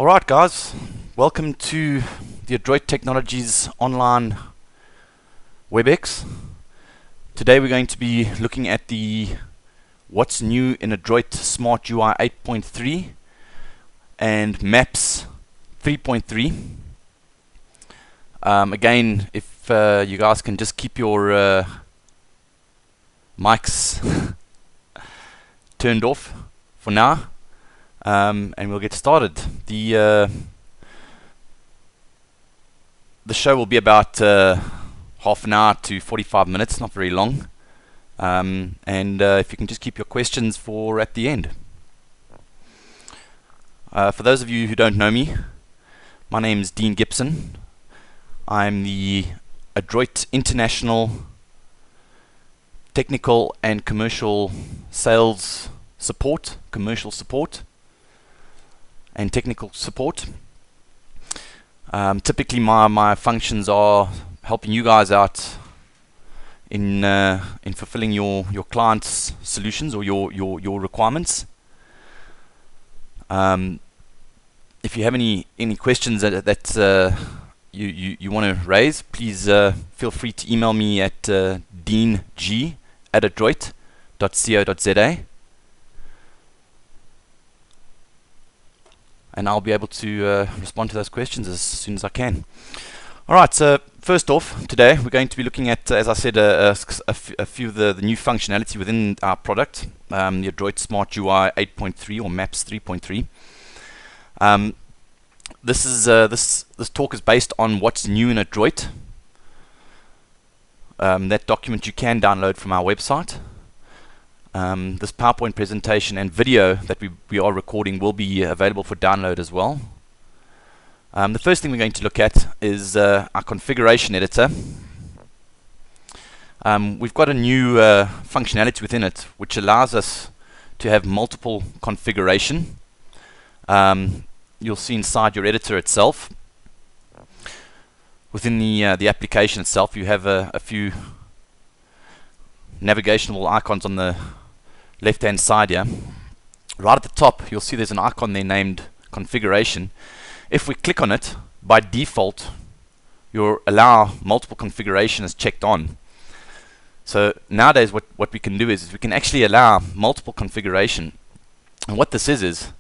Alright guys, welcome to the Adroit Technologies online WebEx. Today we're going to be looking at the what's new in Adroit Smart UI 8.3 and Maps 3.3. Again, if you guys can just keep your mics turned off for now. And we'll get started. The show will be about half an hour to 45 minutes, not very long. And if you can just keep your questions for at the end. For those of you who don't know me, my name is Dean Gibson. I'm the Adroit International Technical and Commercial Sales Support, Commercial Support and technical support. Typically my functions are helping you guys out in fulfilling your clients' solutions or your requirements. If you have any questions that you want to raise, please feel free to email me at deang@adroit.co.za. and I'll be able to respond to those questions as soon as I can. Alright, so first off, today we're going to be looking at, as I said, a few of the new functionality within our product, the Adroit Smart UI 8.3 or Maps 3.3. This talk is based on what's new in Adroit. That document you can download from our website. This PowerPoint presentation and video that we are recording will be available for download as well. The first thing we're going to look at is our configuration editor. We've got a new functionality within it which allows us to have multiple configuration. You'll see inside your editor itself, within the application itself, you have a few navigational icons on the left hand side here. Right at the top you'll see there's an icon there named configuration. If we click on it, by default your allow multiple configuration is checked on. So nowadays what we can do is we can actually allow multiple configuration, and what this is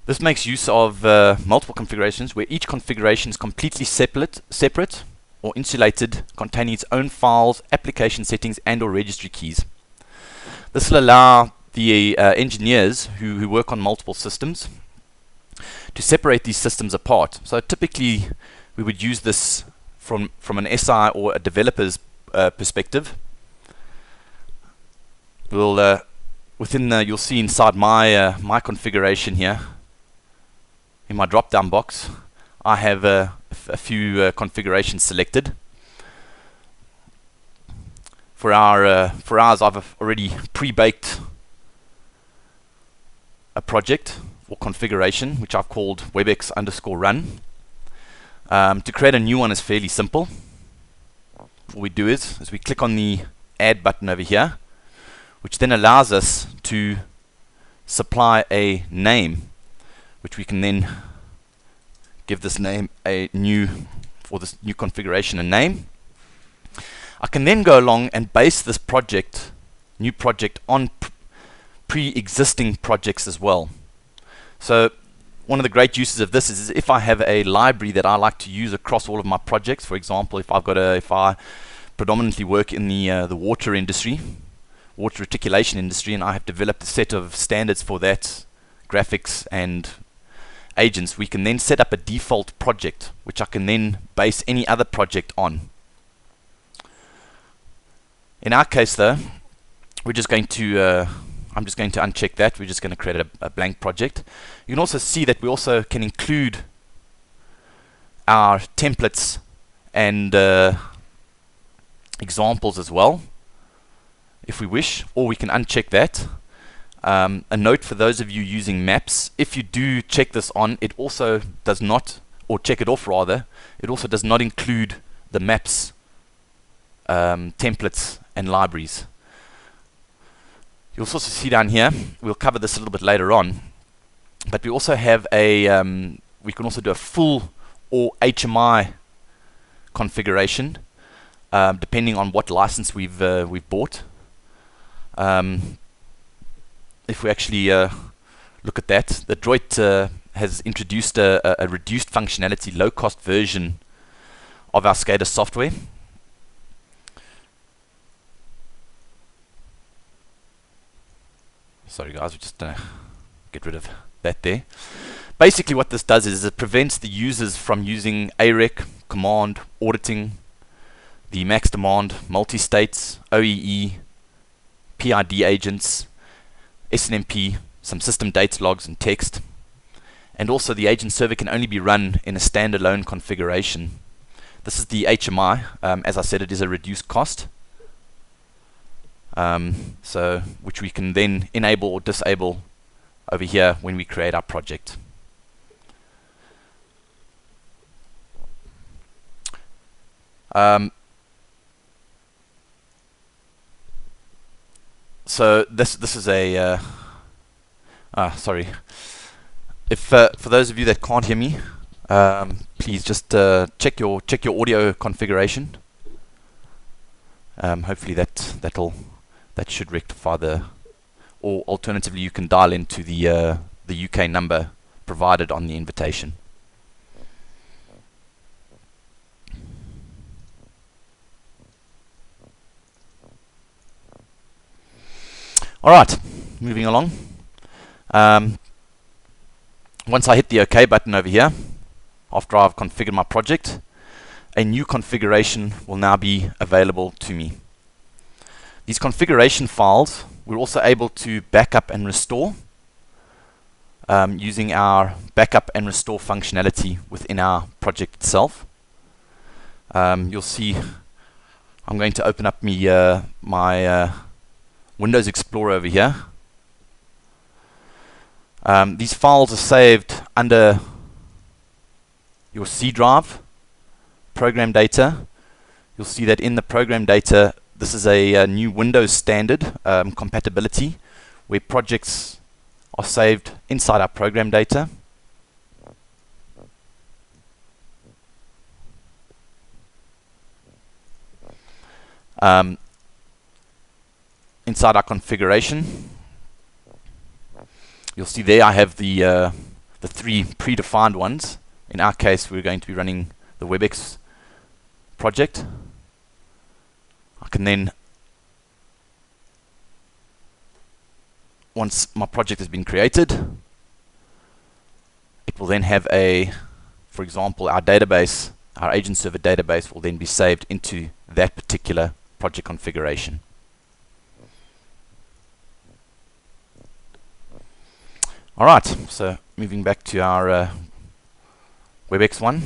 this makes use of multiple configurations where each configuration is completely separate or insulated, containing its own files, application settings and or registry keys. This will allow the engineers who work on multiple systems to separate these systems apart. So typically we would use this from an SI or a developer's perspective. We'll you'll see inside my configuration here, in my drop down box, I have a few configurations selected. For ours, I've already pre-baked a project or configuration which I've called WebEx_run. To create a new one is fairly simple. What we do is we click on the add button over here, which then allows us to supply a name, which we can then give this name this new configuration a name. I can then go along and base this new project on pre-existing projects as well. So one of the great uses of this is if I have a library that I like to use across all of my projects. For example, if I predominantly work in the water industry, water reticulation industry, and I have developed a set of standards for that, graphics and agents, we can then set up a default project which I can then base any other project on. In our case though, we're just going to I'm just going to uncheck that. We're just going to create a blank project. You can also see that we also can include our templates and examples as well if we wish, or we can uncheck that. A note for those of you using maps: if you do check this on, it also does not, or check it off rather, it also does not include the maps templates and libraries. You'll also see down here, we'll cover this a little bit later on, But we also have a we can also do a full or HMI configuration, depending on what license we've bought. If we actually look at that, the Adroit has introduced a reduced functionality, low-cost version of our SCADA software. Sorry guys, we're just going to get rid of that there. Basically what this does is it prevents the users from using AREC, command, auditing, the max demand, multi-states, OEE, PID agents, SNMP, some system data logs and text. And also the agent server can only be run in a standalone configuration. This is the HMI. As I said, it is a reduced cost. So which we can then enable or disable over here when we create our project. So this is a sorry. If for those of you that can't hear me, please just check your audio configuration. Hopefully that should rectify the. Or alternatively, you can dial into the UK number provided on the invitation. Alright, moving along. Once I hit the OK button over here, after I've configured my project, a new configuration will now be available to me. These configuration files we're also able to backup and restore using our backup and restore functionality within our project itself. You'll see I'm going to open up my Windows Explorer over here. These files are saved under your C drive, program data. You'll see that in the program data, this is a new Windows standard compatibility where projects are saved inside our program data. Inside our configuration, you'll see there I have the three predefined ones. In our case, we're going to be running the WebEx project. I can then, once my project has been created, it will then have for example, our database, our agent server database will then be saved into that particular project configuration. Alright, so moving back to our WebEx one.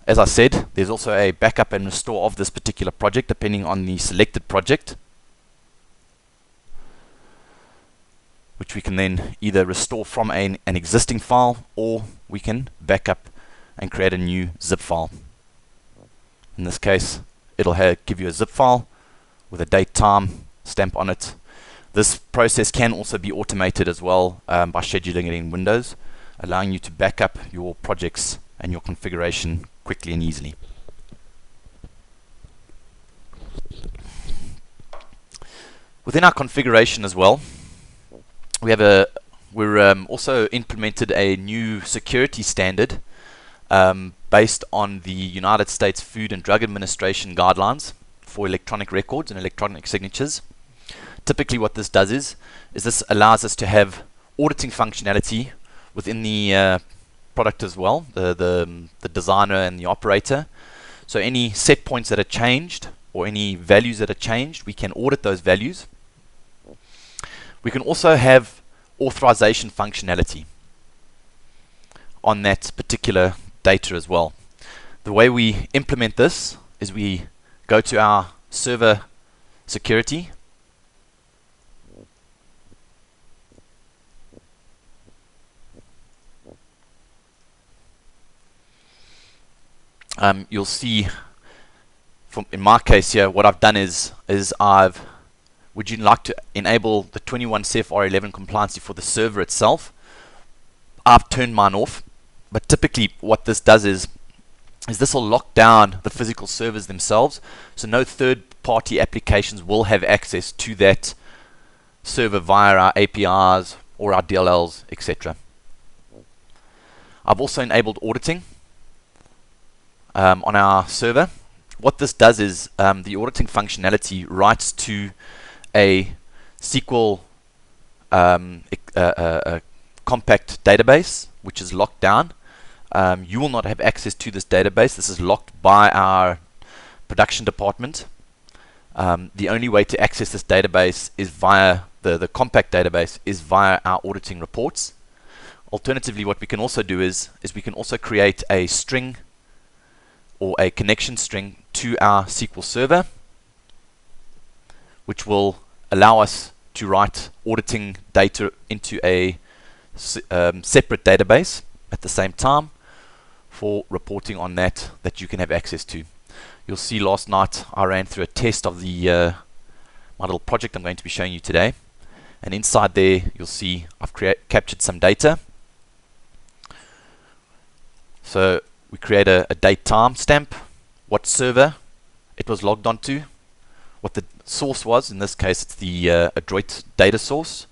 As I said, there's also a backup and restore of this particular project depending on the selected project, which we can then either restore from an existing file, or we can backup and create a new zip file. In this case, it'll give you a zip file with a date time stamp on it. This process can also be automated as well by scheduling it in Windows, allowing you to back up your projects and your configuration quickly and easily. Within our configuration as well, we're also implemented a new security standard based on the United States Food and Drug Administration guidelines for electronic records and electronic signatures. Typically what this does is this allows us to have auditing functionality within the product as well, the designer and the operator. So any set points that are changed or any values that are changed, we can audit those values. We can also have authorization functionality on that particular data as well. The way we implement this is we go to our server security, you'll see in my case here what I've done is would you like to enable the 21 CFR 11 compliancy for the server itself? I've turned mine off, but typically what this does is this will lock down the physical servers themselves, so no third-party applications will have access to that server via our APIs or our DLLs, etc. I've also enabled auditing on our server. What this does is the auditing functionality writes to a SQL compact database, which is locked down. You will not have access to this database. This is locked by our production department. The only way to access this database is via the compact database is via our auditing reports. Alternatively, what we can also do is we can also create a string or a connection string to our SQL server, which will allow us to write auditing data into a separate database at the same time for reporting on that you can have access to. You'll see last night I ran through a test of the my little project I'm going to be showing you today, and inside there you'll see I've captured some data. So we create a date time stamp, what server it was logged onto, what the source was, in this case it's the Adroit data source,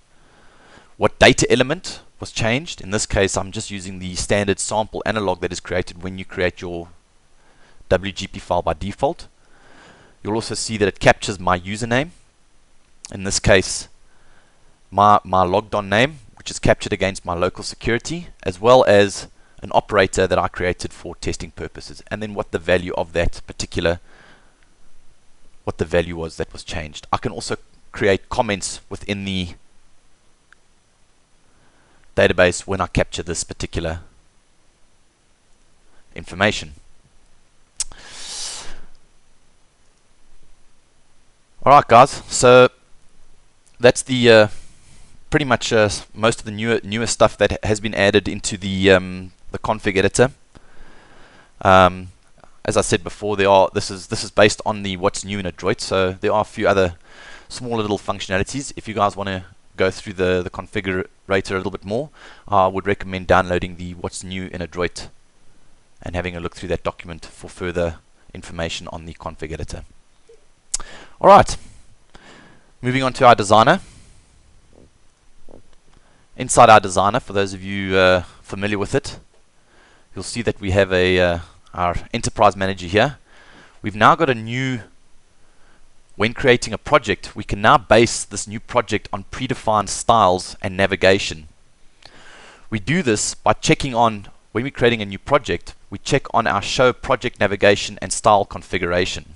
what data element was changed. In this case I'm just using the standard sample analog that is created when you create your WGP file by default. You'll also see that it captures my username, in this case my logged on name, which is captured against my local security, as well as an operator that I created for testing purposes, and then what the value of that particular, what the value was that was changed. I can also create comments within the database when I capture this particular information. Alright guys, so that's the pretty much most of the newer stuff that has been added into the config editor. As I said before, this is based on the what's new in Adroit, so there are a few other smaller little functionalities. If you guys want to go through the configurator a little bit more, I would recommend downloading the what's new in Adroit and having a look through that document for further information on the config editor. Alright, moving on to our designer. Inside our designer, for those of you familiar with it, you'll see that we have our enterprise manager here. We've now got a new, when creating a project, we can now base this new project on predefined styles and navigation. We do this by checking on, when we're creating a new project, we check on our show project navigation and style configuration,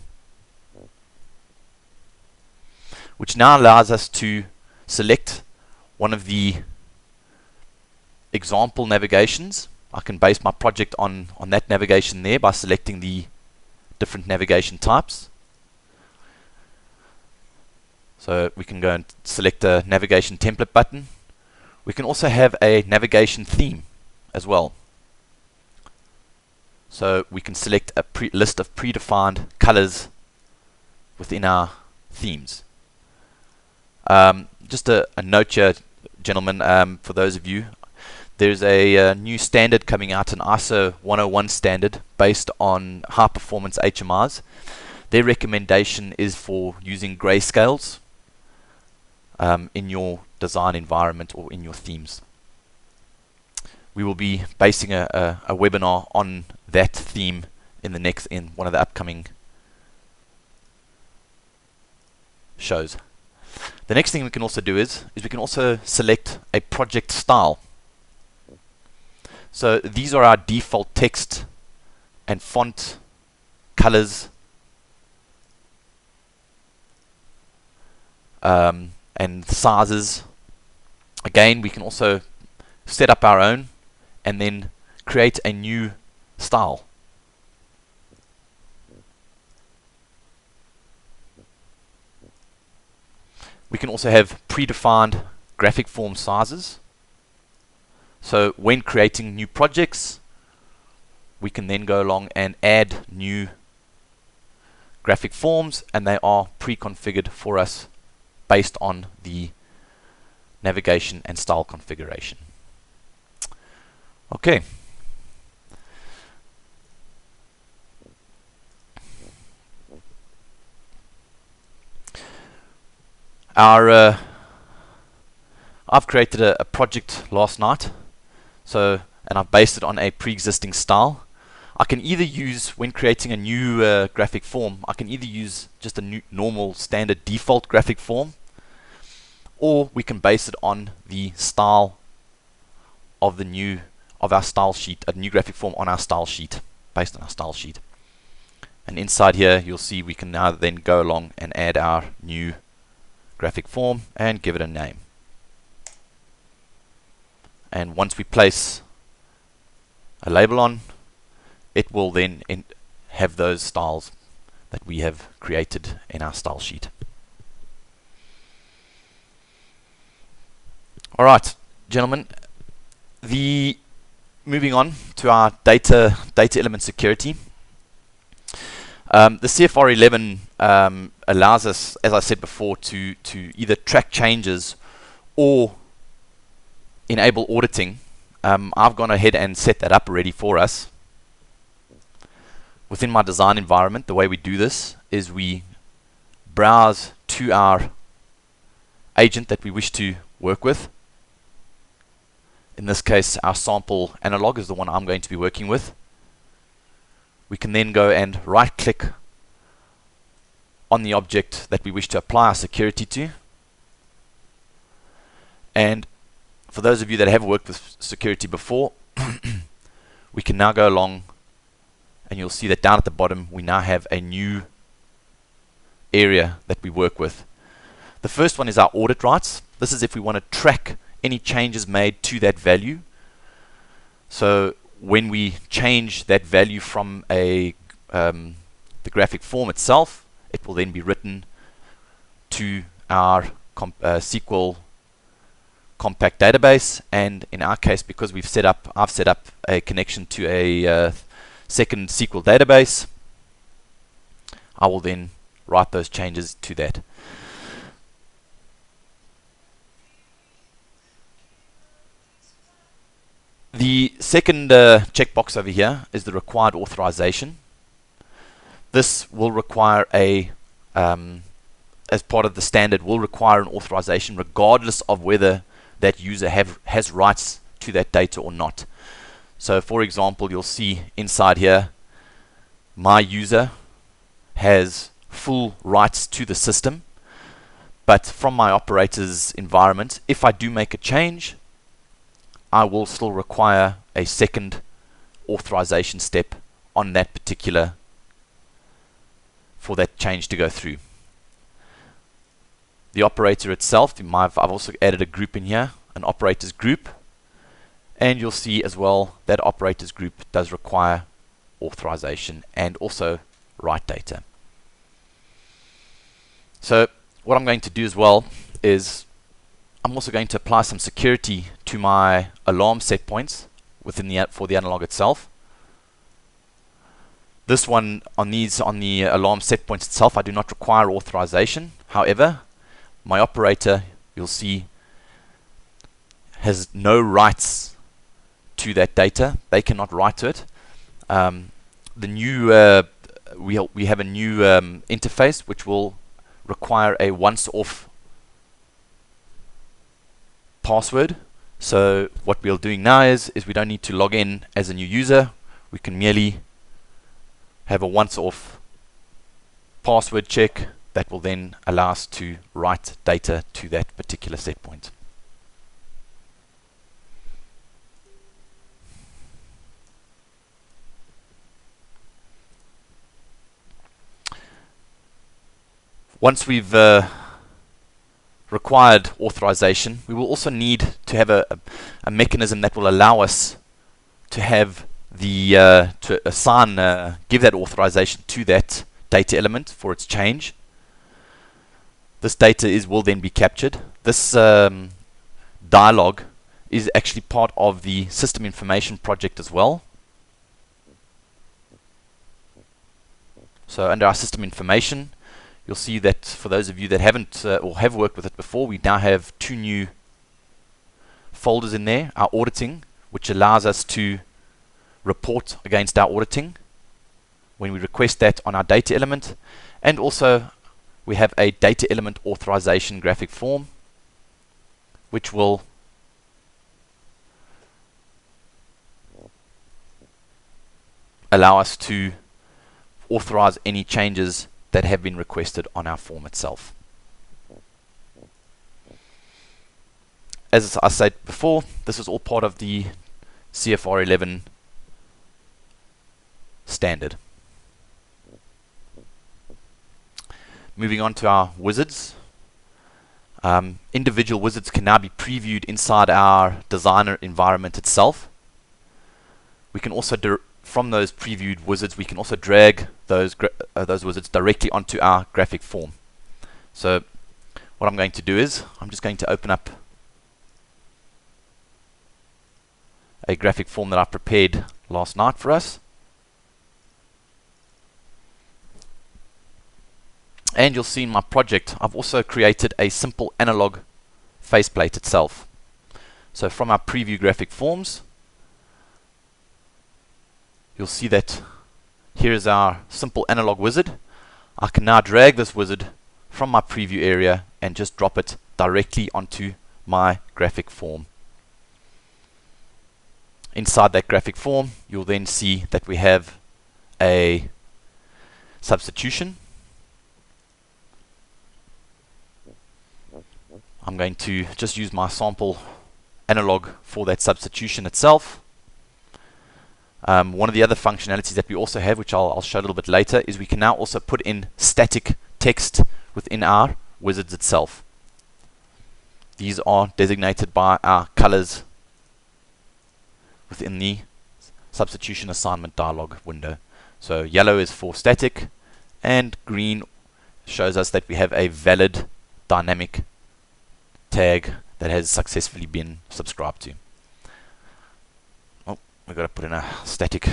which now allows us to select one of the example navigations. I can base my project on that navigation there by selecting the different navigation types. So we can go and select a navigation template button. We can also have a navigation theme as well. So we can select a list of predefined colors within our themes. Just a note here, gentlemen, for those of you, there's a new standard coming out, an ISO 101 standard based on high performance HMIs. Their recommendation is for using grayscales in your design environment or in your themes. We will be basing a webinar on that theme in one of the upcoming shows. The next thing we can also do is we can also select a project style. So these are our default text and font colors and sizes. Again, we can also set up our own and then create a new style. We can also have predefined graphic form sizes. So when creating new projects, we can then go along and add new graphic forms, and they are pre-configured for us based on the navigation and style configuration. Okay. Our I've created a project last night, and I've based it on a pre-existing style. I can either use, when creating a new graphic form, I can either use just a new normal standard default graphic form, or we can base it on the style of our style sheet, a new graphic form on our style sheet, based on our style sheet. And inside here, you'll see we can now then go along and add our new graphic form and give it a name. And once we place a label on, it will then have those styles that we have created in our style sheet. Alright, gentlemen, moving on to our data element security. The CFR11 allows us, as I said before, to either track changes or enable auditing. I've gone ahead and set that up already for us. Within my design environment, the way we do this is we browse to our agent that we wish to work with. In this case, our sample analog is the one I'm going to be working with. We can then go and right click on the object that we wish to apply our security to. And for those of you that have worked with security before, we can now go along, and you'll see that down at the bottom we now have a new area that we work with. The first one is our audit rights. This is if we want to track any changes made to that value. So when we change that value from the graphic form itself, it will then be written to our SQL compact database, and in our case, because I've set up a connection to a second SQL database, I will then write those changes to that. The second checkbox over here is the required authorization. This will require as part of the standard, will require an authorization regardless of whether that user has rights to that data or not. So for example, you'll see inside here, my user has full rights to the system, but from my operator's environment, if I do make a change, I will still require a second authorization step on that particular, for that change to go through. The operator itself, I've also added a group in here, an operators group, and you'll see as well that operators group does require authorization and also write data. So what I'm going to do as well is I'm also going to apply some security to my alarm set points within for the analog itself. This one on the alarm set points itself, I do not require authorization. However, my operator, you'll see, has no rights to that data. They cannot write to it. We have a new interface which will require a once-off password. So what we're doing now is we don't need to log in as a new user. We can merely have a once-off password check that will then allow us to write data to that particular set point. Once we've required authorization, we will also need to have a mechanism that will allow us to have to assign, give that authorization to that data element for its change. This data will then be captured. This dialog is actually part of the system information project as well. So under our system information, you'll see that for those of you that haven't or have worked with it before, we now have two new folders in there. Our auditing, which allows us to report against our auditing when we request that on our data element. And also we have a data element authorization graphic form, which will allow us to authorize any changes that have been requested on our form itself. As I said before, this is all part of the CFR 11 standard. Moving on to our wizards. Individual wizards can now be previewed inside our designer environment itself. We can also, from those previewed wizards, we can also drag those wizards directly onto our graphic form. So what I'm going to do is, I'm just going to open up a graphic form that I prepared last night for us. And you'll see in my project, I've also created a simple analog faceplate itself. So from our preview graphic forms, you'll see that here is our simple analog wizard. I can now drag this wizard from my preview area and just drop it directly onto my graphic form. Inside that graphic form, you'll then see that we have a substitution. I'm going to just use my sample analog for that substitution itself. One of the other functionalities that we also have, which I'll show a little bit later, is we can now also put in static text within our wizards itself. These are designated by our colors within the substitution assignment dialog window. So yellow is for static, and green shows us that we have a valid dynamic tag that has successfully been subscribed to. Oh, we've got to put in a static.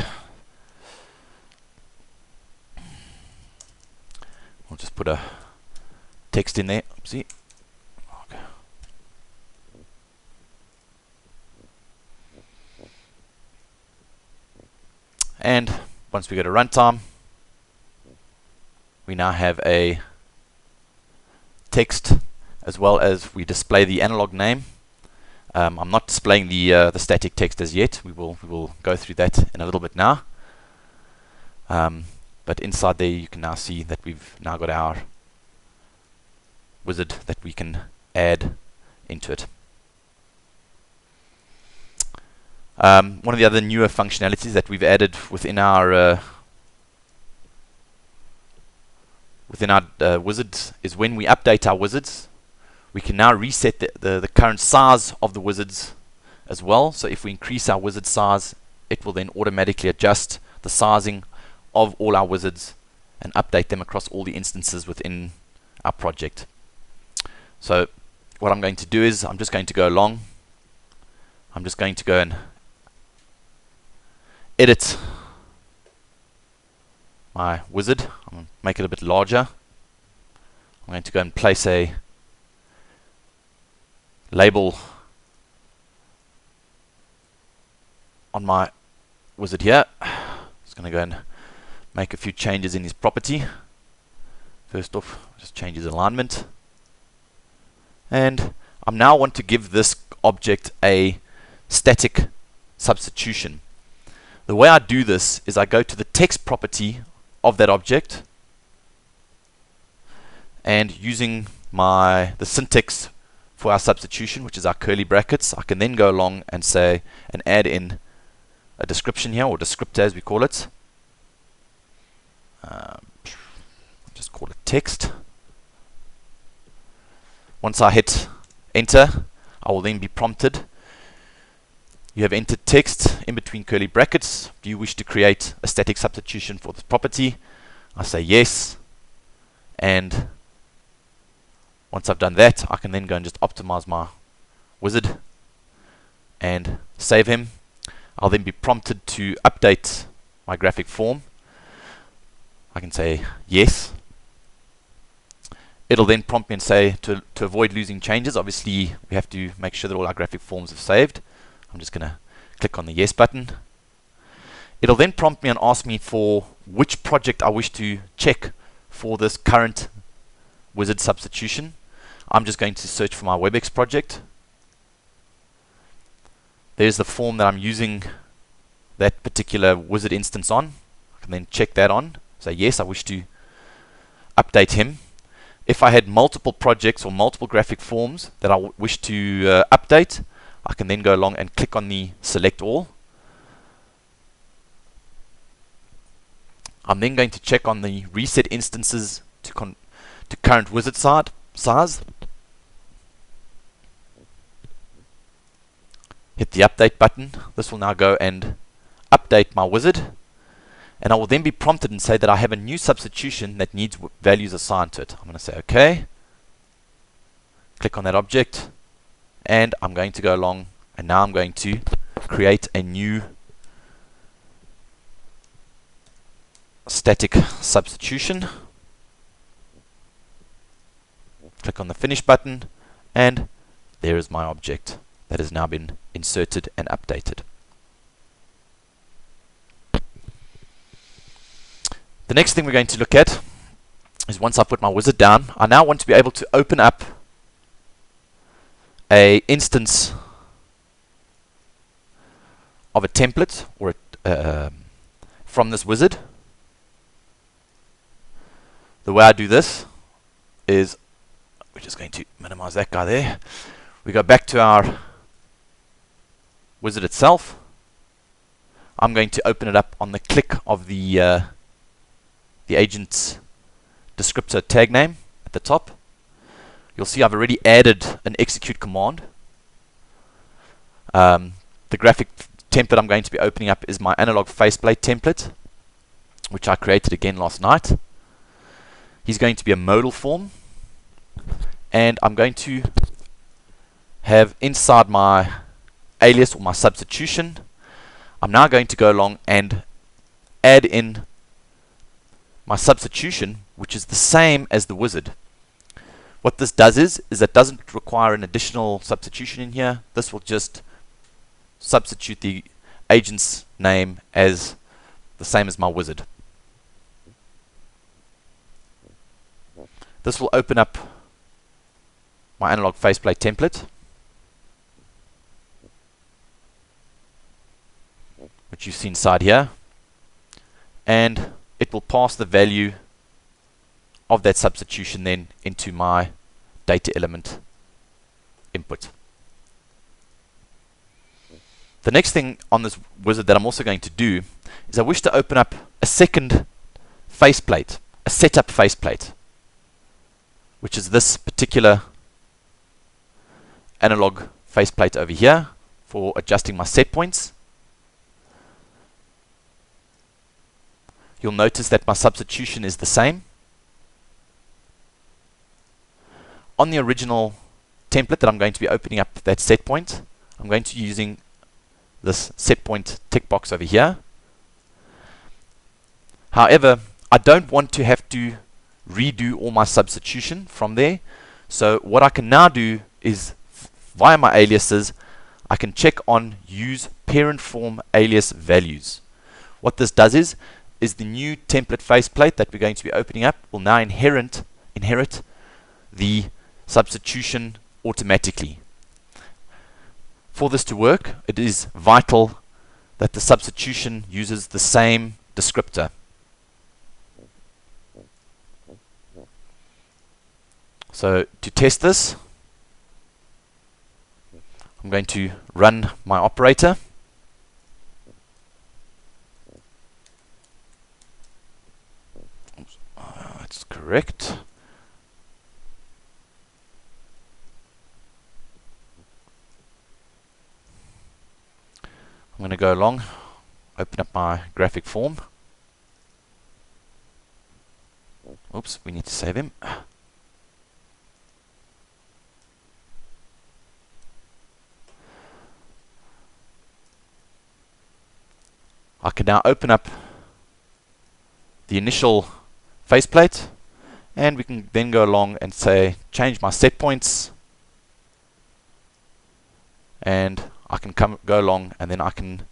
We'll just put a text in there. See? Okay. And once we go to runtime, we now have a text as well as we display the analog name. I'm not displaying the static text as yet. We will go through that in a little bit now. But inside there you can now see that we've now got our wizard that we can add into it. One of the other newer functionalities that we've added within our wizards is when we update our wizards, we can now reset the current size of the wizards as well. So if we increase our wizard size, it will then automatically adjust the sizing of all our wizards and update them across all the instances within our project. So what I'm going to do is I'm just going to go along. I'm just going to go and edit my wizard. I'm going to make it a bit larger. I'm going to go and place a label on my wizard here. Just going to go and make a few changes in his property. First off, just change his alignment. And I now want to give this object a static substitution. The way I do this is I go to the text property of that object, and using the syntax for our substitution, which is our curly brackets, I can then go along and say and add in a description here, or descriptor as we call it. Just call it text. Once I hit enter, I will then be prompted. You have entered text in between curly brackets. Do you wish to create a static substitution for this property? I say yes, and once I've done that, I can then go and just optimize my wizard and save him. I'll then be prompted to update my graphic form. I can say yes. It'll then prompt me and say to avoid losing changes. Obviously, we have to make sure that all our graphic forms are saved. I'm I'm just going to click on the yes button. It'll then prompt me and ask me for which project I wish to check for this current wizard substitution. I'm just going to search for my WebEx project. There's the form that I'm using that particular wizard instance on. I can then check that on. Say yes, I wish to update him. If I had multiple projects or multiple graphic forms that I wish to update, I can then go along and click on the select all. I'm then going to check on the reset instances to current wizard size. Hit the update button. This will now go and update my wizard, and I will then be prompted and say that I have a new substitution that needs values assigned to it. I'm going to say OK, click on that object, and I'm going to go along, and now I'm going to create a new static substitution. Click on the finish button, and there is my object that has now been inserted and updated. The next thing we're going to look at is, once I put my wizard down, I now want to be able to open up a instance of a template or from this wizard. The way I do this is, we're just going to minimize that guy there. We go back to our wizard itself. I'm going to open it up on the click of the agent's descriptor tag name at the top. You'll see I've already added an execute command. The graphic template I'm going to be opening up is my analog faceplate template, which I created again last night. He's going to be a modal form, and I'm going to have inside my alias or my substitution, I'm now going to go along and add in my substitution, which is the same as the wizard. What this does is it doesn't require an additional substitution in here. This will just substitute the agent's name as the same as my wizard. This will open up my analog faceplate template, which you see inside here, and it will pass the value of that substitution then into my data element input. The next thing on this wizard that I'm also going to do is I wish to open up a second faceplate, a setup faceplate, which is this particular analog faceplate over here for adjusting my set points. You'll notice that my substitution is the same. On the original template that I'm going to be opening up that set point, I'm going to be using this set point tick box over here. However, I don't want to have to redo all my substitution from there. So what I can now do is, via my aliases, I can check on use parent form alias values. What this does is the new template faceplate that we're going to be opening up will now inherit the substitution automatically. For this to work, it is vital that the substitution uses the same descriptor. So to test this, I'm going to run my operator. That's correct. I'm going to go along, open up my graphic form. Oops, we need to save him. I can now open up the initial faceplate, and we can then go along and say change my set points, and I can go along and then I can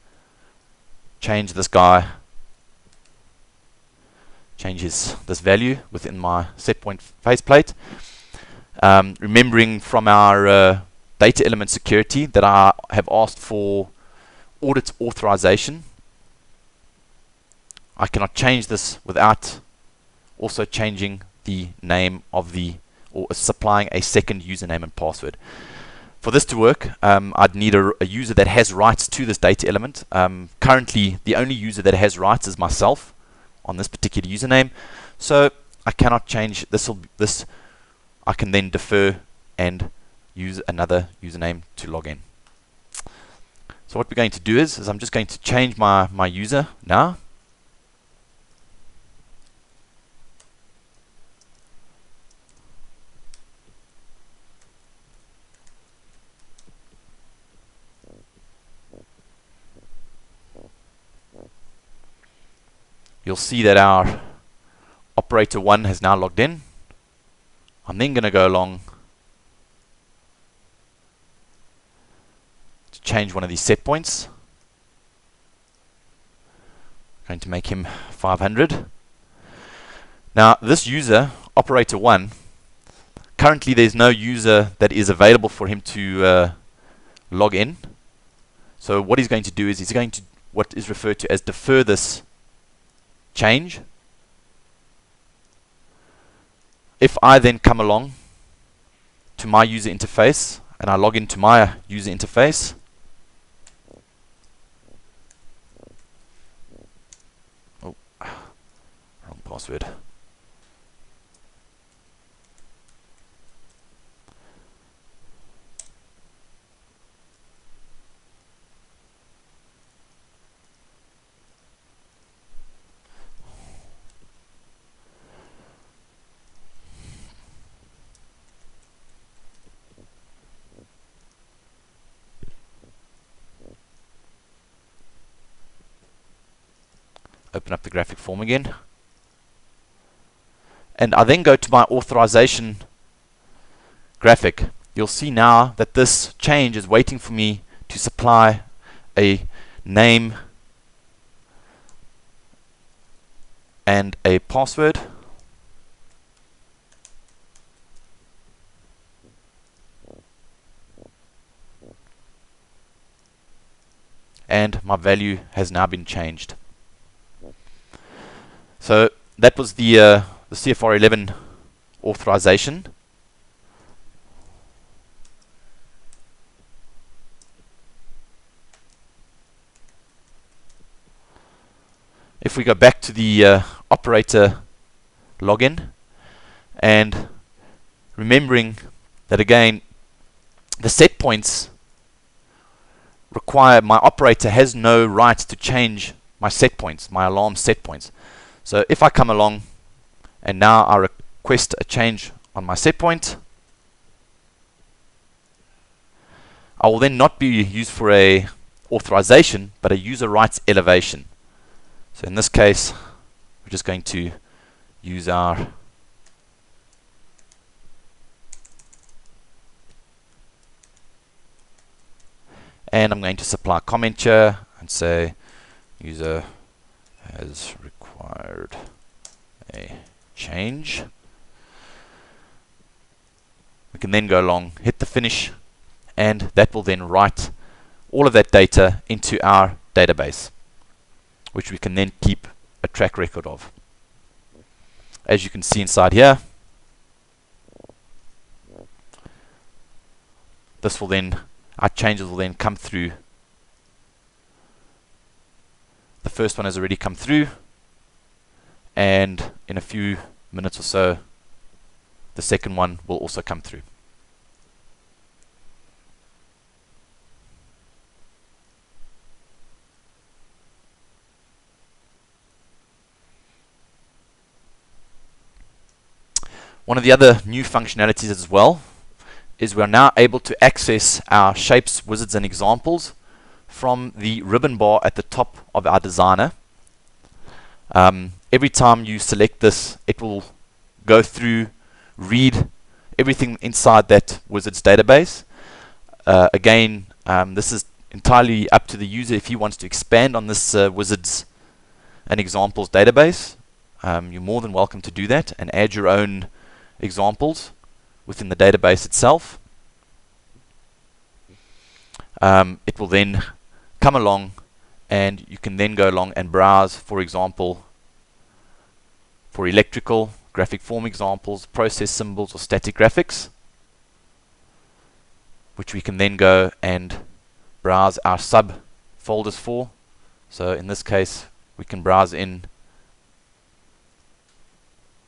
change this guy, change this value within my set point faceplate. Remembering from our data element security that I have asked for audit authorization. I cannot change this without also changing the name of or supplying a second username and password. For this to work, I'd need a user that has rights to this data element. Currently, the only user that has rights is myself on this particular username, so I cannot change this. I can then defer and use another username to log in. So what we're going to do is I'm just going to change my user now. You'll see that our operator 1 has now logged in. I'm then going to go along to change one of these set points. I'm going to make him 500. Now this user, operator 1, currently there's no user that is available for him to log in. So what he's going to do is he's going to what is referred to as defer this change. If I then come along to my user interface and I log into my user interface, oh, wrong password. Open up the graphic form again, and I then go to my authorization graphic. You'll see now that this change is waiting for me to supply a name and a password. And my value has now been changed. So that was the CFR 11 authorization. If we go back to the operator login, and remembering that again, the set points require my operator has no right to change my set points, my alarm set points. So if I come along and now I request a change on my set point, I will then not be used for a authorization, but a user rights elevation. So in this case, we're just going to use our and I'm going to supply a comment here and say user has required a change. We can then go along, hit the finish, and that will then write all of that data into our database, which we can then keep a track record of. As you can see inside here, this will then, our changes will then come through. The first one has already come through, and in a few minutes or so, the second one will also come through. One of the other new functionalities as well is we are now able to access our shapes, wizards, and examples from the ribbon bar at the top of our designer. Every time you select this, it will go through, read everything inside that wizards database. Again, this is entirely up to the user if he wants to expand on this wizards and examples database. You're more than welcome to do that and add your own examples within the database itself. It will then come along, and you can then go along and browse, for example, for electrical, graphic form examples, process symbols, or static graphics, which we can then go and browse our sub folders for. So in this case, we can browse in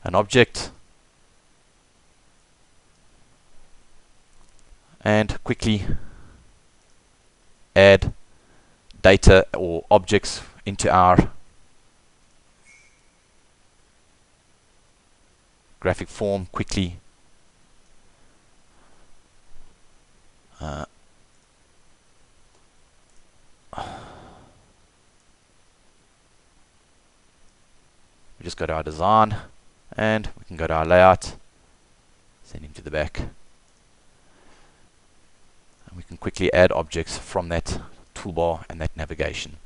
an object and quickly add data or objects into our graphic form quickly. We just go to our design and we can go to our layout, send him to the back, and we can quickly add objects from that toolbar and that navigation.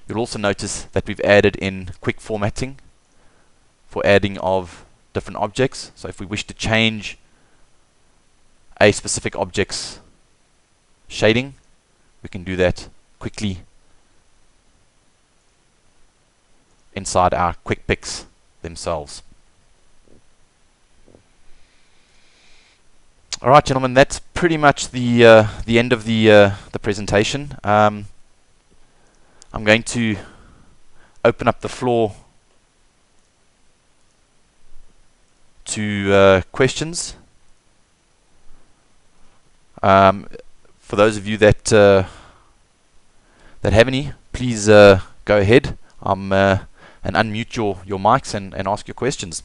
You'll also notice that we've added in quick formatting for adding of different objects. So if we wish to change a specific object's shading, we can do that quickly inside our quick picks themselves. Alright, gentlemen, that's pretty much the end of the presentation. I'm going to open up the floor to questions. For those of you that have any, please go ahead and unmute your mics and ask your questions.